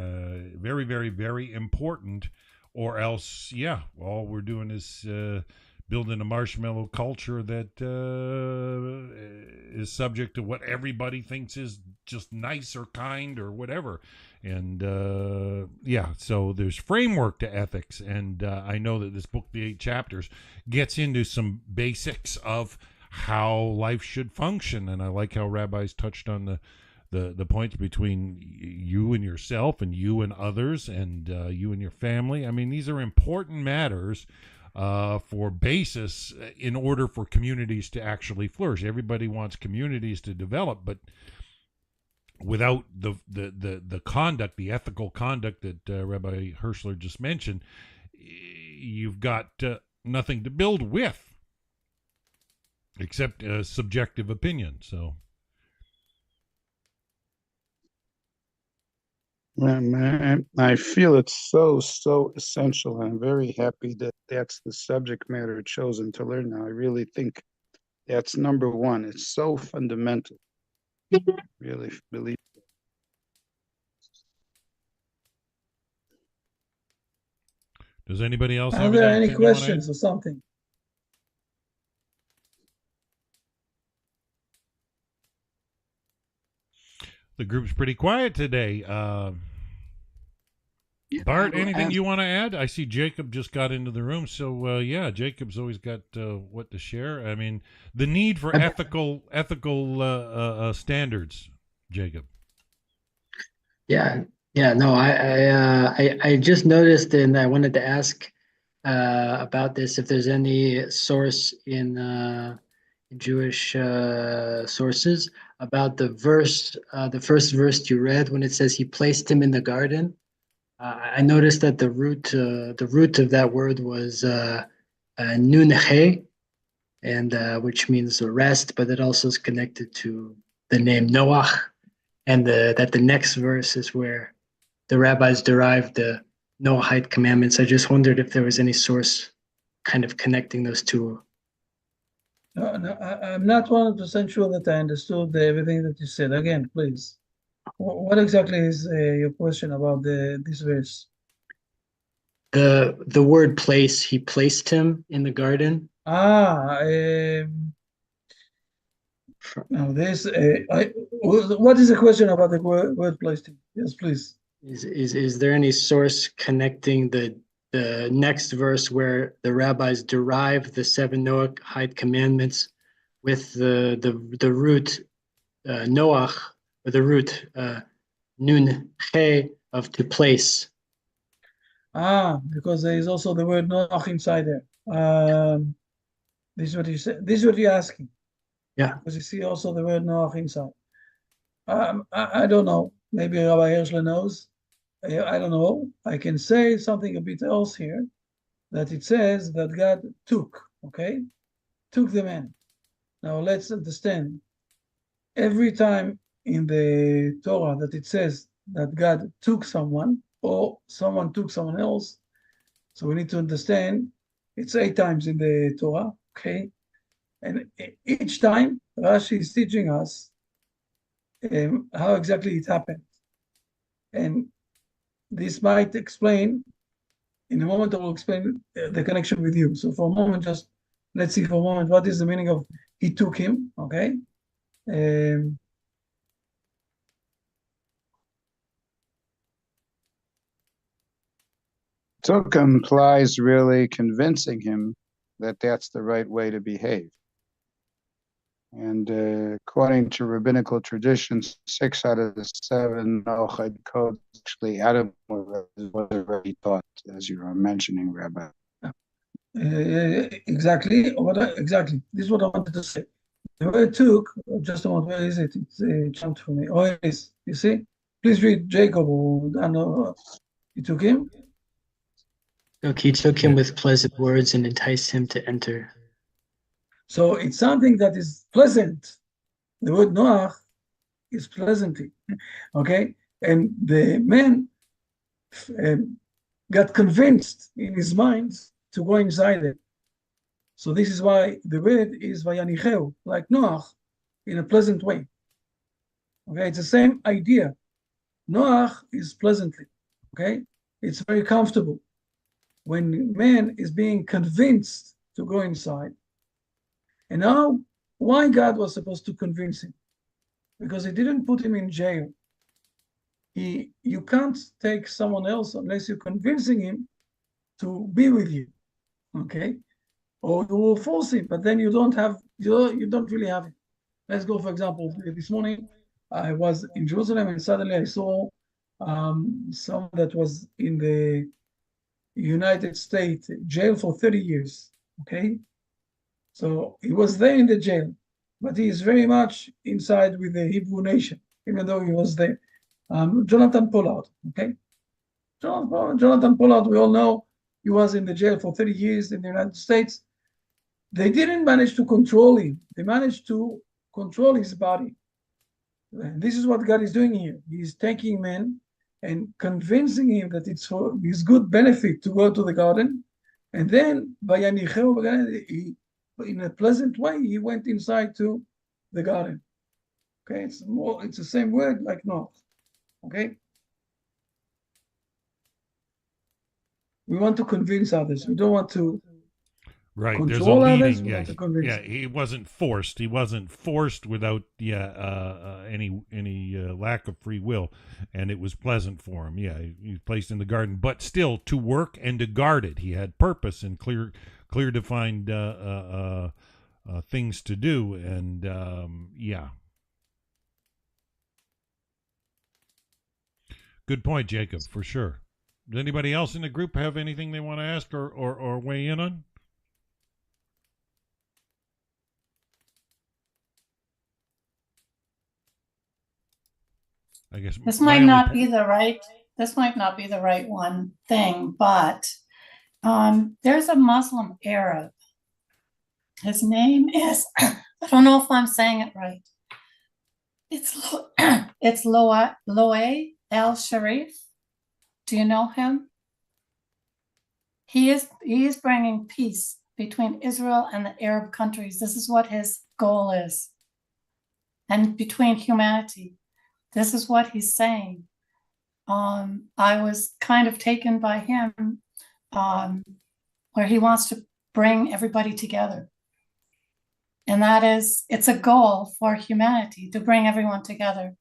Very, very, very important, or else, all we're doing is building a marshmallow culture that is subject to what everybody thinks is just nice or kind or whatever. And so there's framework to ethics, and I know that this book, the 8 chapters, gets into some basics of how life should function. And I like how rabbis touched on the points between you and yourself, and you and others, and you and your family. I mean, these are important matters for basis in order for communities to actually flourish. Everybody wants communities to develop, but without the conduct, the ethical conduct that Rabbi Hirschler just mentioned, you've got nothing to build with except a subjective opinion. So, I feel it's so essential, and I'm very happy that that's the subject matter chosen to learn now. I really think that's number one. It's so fundamental. Really believe. Does anybody else Are have there anything any questions or something? The group's pretty quiet today. Yeah, Bart, anything you want to add? I see Jacob just got into the room, so yeah, Jacob's always got what to share. I mean, the need for ethical standards, Jacob. Yeah, yeah. No, I just noticed, and I wanted to ask about this. If there's any source in Jewish sources about the verse, the first verse you read, when it says he placed him in the garden. I noticed that the root of that word was Noahide, and which means rest, but it also is connected to the name Noah, and that the next verse is where the rabbis derived the Noahide commandments. I just wondered if there was any source kind of connecting those two. No, I'm not 100% sure that I understood everything that you said. Again, please. What exactly is your question about this verse? The word place, he placed him in the garden. Now this, what is the question about the word placed? Yes, please. Is there any source connecting the next verse where the rabbis derive the 7 Noahide commandments with the root Noach, or the root Nun He of to place? Because there is also the word Noach inside there. This is what you said. This is what you're asking. Yeah. Because you see also the word Noach inside. I don't know. Maybe Rabbi Hirschler knows. I don't know. I can say something a bit else here, that it says that God took the man. Now let's understand. Every time in the Torah that it says that God took someone or someone took someone else, so we need to understand it's 8 times in the Torah, okay? And each time Rashi is teaching us how exactly it happened. And this might explain, in a moment I will explain the connection with you. So for a moment, just let's see for a moment, what is the meaning of he took him, okay? Took implies really convincing him that that's the right way to behave. And according to rabbinical traditions, 6 out of the 7 Noahide codes actually Adam was already taught, as you were mentioning, Rabbi. Exactly. Exactly. This is what I wanted to say. The word took, just a moment, where is it? It's jumped for me. Oh, it is. You see? Please read Jacob. You took him? Look, he took him with pleasant words and enticed him to enter. So it's something that is pleasant. The word Noach is pleasantly, okay? And the man got convinced in his mind to go inside it. So this is why the word is Vayanicheu, like Noach, in a pleasant way. Okay, it's the same idea. Noach is pleasantly, okay? It's very comfortable. When man is being convinced to go inside, and now, why God was supposed to convince him? Because he didn't put him in jail. You can't take someone else unless you're convincing him to be with you, okay? Or you will force him, but then you don't really have it. Let's go, for example, this morning I was in Jerusalem and suddenly I saw someone that was in the United States jail for 30 years, okay? So he was there in the jail, but he is very much inside with the Hebrew nation, even though he was there. Jonathan Pollard, okay? Jonathan Pollard, we all know he was in the jail for 30 years in the United States. They didn't manage to control him. They managed to control his body. And this is what God is doing here. He's taking men and convincing him that it's for his good benefit to go to the garden. And then, in a pleasant way, he went inside to the garden. Okay, it's the same word like Noah. Okay, we want to convince others. We don't want to. Right. There's a control others, leading. we Yeah. have to convince Yeah. them. He wasn't forced. He wasn't forced without any lack of free will, and it was pleasant for him. Yeah. He was placed in the garden, but still to work and to guard it. He had purpose and clear defined things to do, and yeah. Good point, Jacob, for sure. Does anybody else in the group have anything they want to ask or weigh in on? I guess This my might only not po- be the right, this might not be the right one thing, but there's a Muslim Arab. His name is, I don't know if I'm saying it right. It's Loe El Sharif. Do you know him? He is bringing peace between Israel and the Arab countries. This is what his goal is. And between humanity. This is what he's saying. I was kind of taken by him, where he wants to bring everybody together. And that is, it's a goal for humanity to bring everyone together.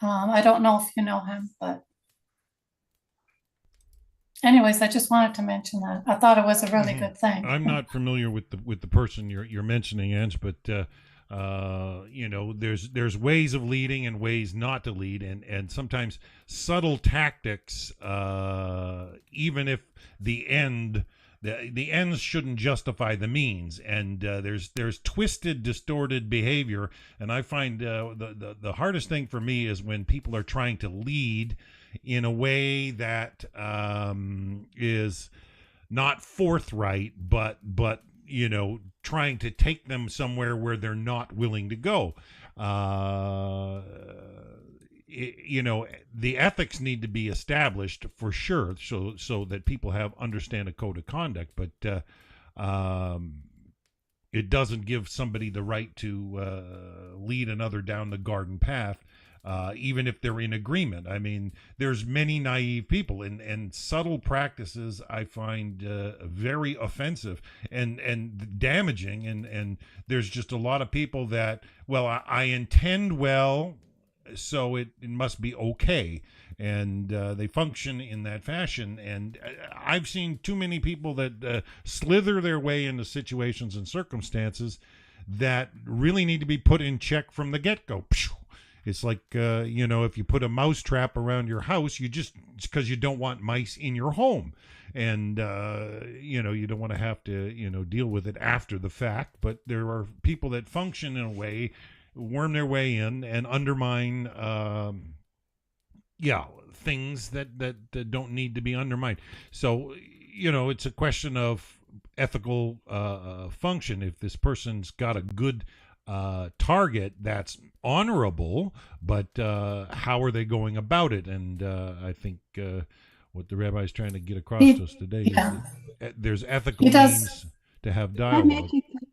I don't know if you know him, but anyways, I just wanted to mention that. I thought it was a really good thing. I'm not familiar with the person you're mentioning, Ange, but there's ways of leading and ways not to lead, and sometimes subtle tactics, even if the ends shouldn't justify the means, and there's twisted, distorted behavior, and I find the hardest thing for me is when people are trying to lead in a way that is not forthright, but trying to take them somewhere where they're not willing to go. The ethics need to be established for sure, so that people understand a code of conduct. But it doesn't give somebody the right to lead another down the garden path. Even if they're in agreement. I mean, there's many naive people, and subtle practices I find very offensive and damaging, and there's just a lot of people that, well, I intend well, so it must be okay, and they function in that fashion, and I've seen too many people that slither their way into situations and circumstances that really need to be put in check from the get-go. It's like, if you put a mouse trap around your house, it's because you don't want mice in your home. And, you don't want to have to, deal with it after the fact. But there are people that function in a way, worm their way in and undermine, things that don't need to be undermined. So, it's a question of ethical function. If this person's got a good target that's honorable, but how are they going about it? And I think what the rabbi is trying to get across to us today is that there's ethical means to have dialogue.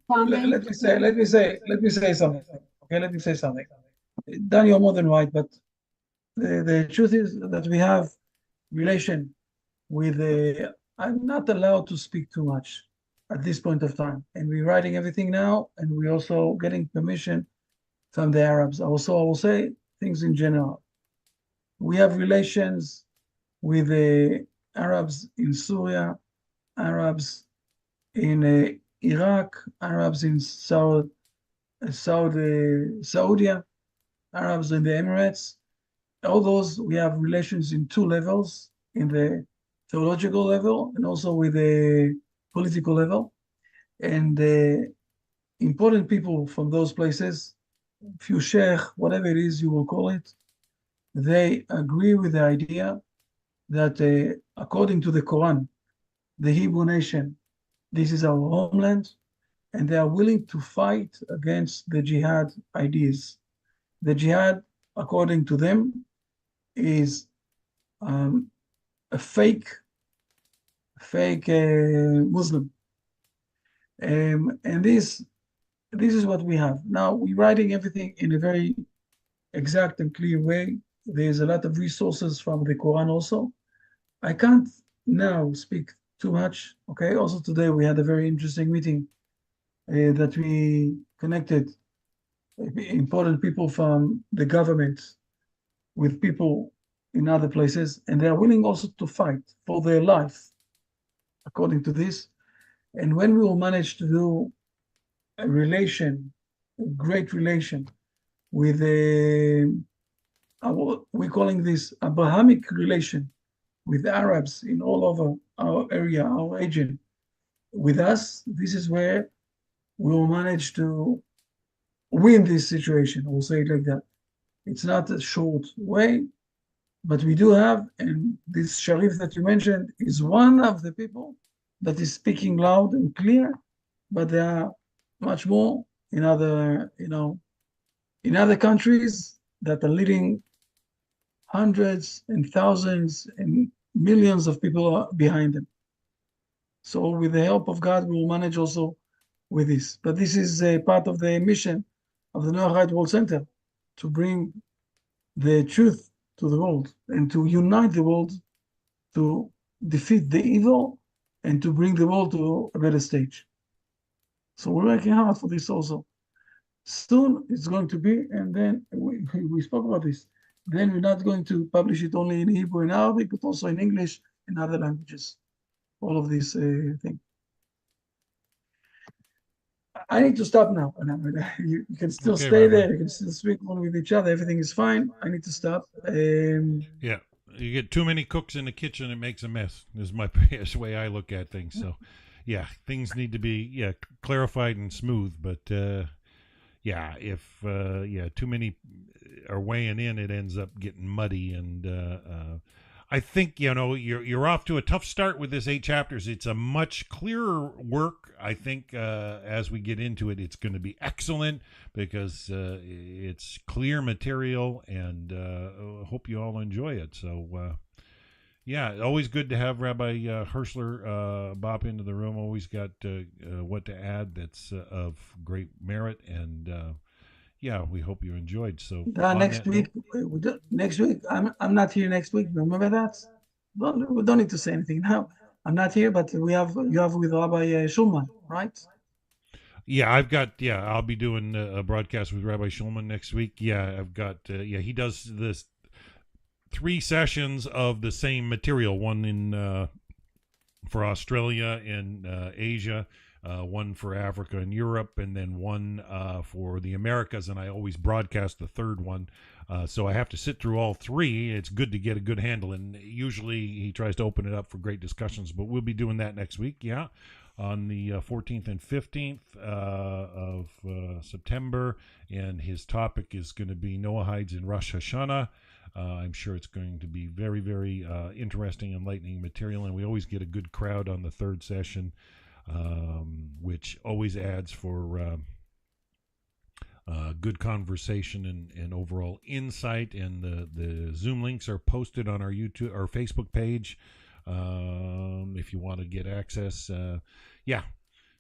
Let me say something. Okay, let me say something. Dan, you're more than right, but the truth is that we have relation with I'm not allowed to speak too much at this point of time. And we're writing everything now, and we're also getting permission from the Arabs. Also, I will say things in general. We have relations with the Arabs in Syria, Arabs in Iraq, Arabs in Saudi, Arabs in the Emirates. All those, we have relations in two levels, in the theological level and also with the political level. And the important people from those places, few sheikh, whatever it is you will call it, they agree with the idea that according to the Quran, the Hebrew nation, this is our homeland, and they are willing to fight against the jihad ideas. The jihad, according to them, is a fake Muslim. And this is what we have. Now, we're writing everything in a very exact and clear way. There's a lot of resources from the Quran also. I can't now speak too much. Okay. Also today we had a very interesting meeting that we connected important people from the government with people in other places, and they are willing also to fight for their life, according to this. And when we will manage to do a relation, a great relation with we're calling this Abrahamic relation with Arabs in all over our area, our region, with us, this is where we will manage to win this situation. We'll say it like that. It's not a short way, but we do have, and this Sharif that you mentioned is one of the people that is speaking loud and clear, but there are much more in other, in other countries that are leading hundreds and thousands and millions of people behind them. So with the help of God, we will manage also with this. But this is a part of the mission of the Noahide World Center, to bring the truth to the world and to unite the world, to defeat the evil and to bring the world to a better stage. So we're working hard for this also. Soon it's going to be, and then we spoke about this. Then we're not going to publish it only in Hebrew and Arabic, but also in English and other languages. All of these things. I need to stop now. You can still Okay, stay Rabbi. there. You can still speak one with each other. Everything is fine. I need to stop. Yeah, you get too many cooks in the kitchen, it makes a mess. Is my best way I look at things. So, yeah, things need to be clarified and smooth. But if too many are weighing in, it ends up getting muddy. And I think you're off to a tough start with this 8 chapters. It's a much clearer work. I think as we get into it, it's going to be excellent because it's clear material, and I hope you all enjoy it. So, always good to have Rabbi Herschler bop into the room. Always got what to add that's of great merit, and we hope you enjoyed. So next week, I'm not here next week. Remember that? We don't need to say anything now. I'm not here, but you have with Rabbi Schulman, right? Yeah, I'll be doing a broadcast with Rabbi Schulman next week. Yeah, I've got, he does this 3 sessions of the same material, one in for Australia and Asia, one for Africa and Europe, and then one for the Americas, and I always broadcast the third one. So I have to sit through all 3. It's good to get a good handle, and usually he tries to open it up for great discussions, but we'll be doing that next week, on the 14th and 15th of September, and his topic is going to be Noahides in Rosh Hashanah. I'm sure it's going to be very, very interesting, enlightening material, and we always get a good crowd on the 3rd session, which always adds for good conversation and overall insight. And the Zoom links are posted on our YouTube or Facebook page if you want to get access.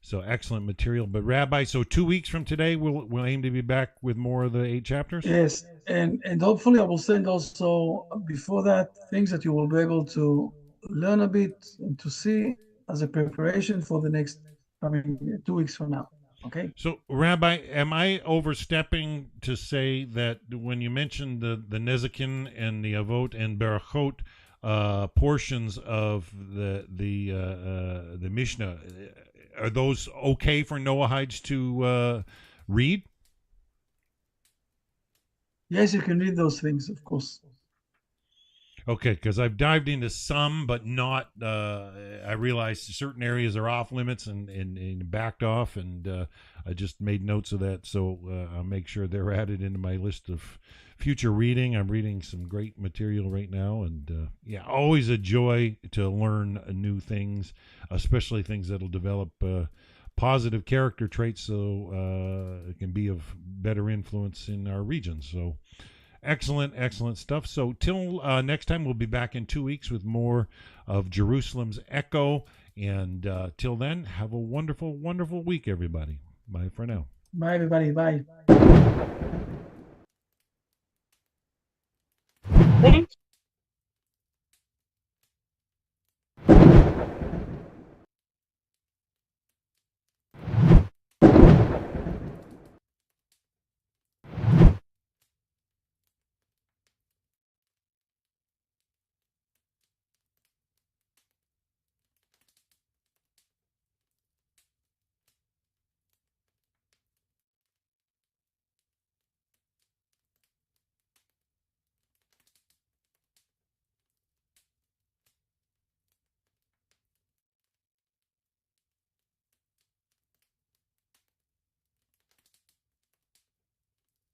So excellent material. But Rabbi, so 2 weeks from today, we'll aim to be back with more of the 8 chapters? Yes, and hopefully I will send also before that things that you will be able to learn a bit and to see as a preparation for the next 2 weeks from now. Okay. So, Rabbi, am I overstepping to say that when you mentioned the Nezikin and the Avot and Berachot portions of the Mishnah, are those okay for Noahides to read? Yes, you can read those things, of course. Okay, because I've dived into some, but not. I realized certain areas are off limits and backed off, and I just made notes of that. So I'll make sure they're added into my list of future reading. I'm reading some great material right now, and always a joy to learn new things, especially things that'll develop positive character traits, so it can be of better influence in our region. So. Excellent stuff. So till next time, we'll be back in 2 weeks with more of Jerusalem's Echo. And till then, have a wonderful, wonderful week, everybody. Bye for now. Bye, everybody. Bye.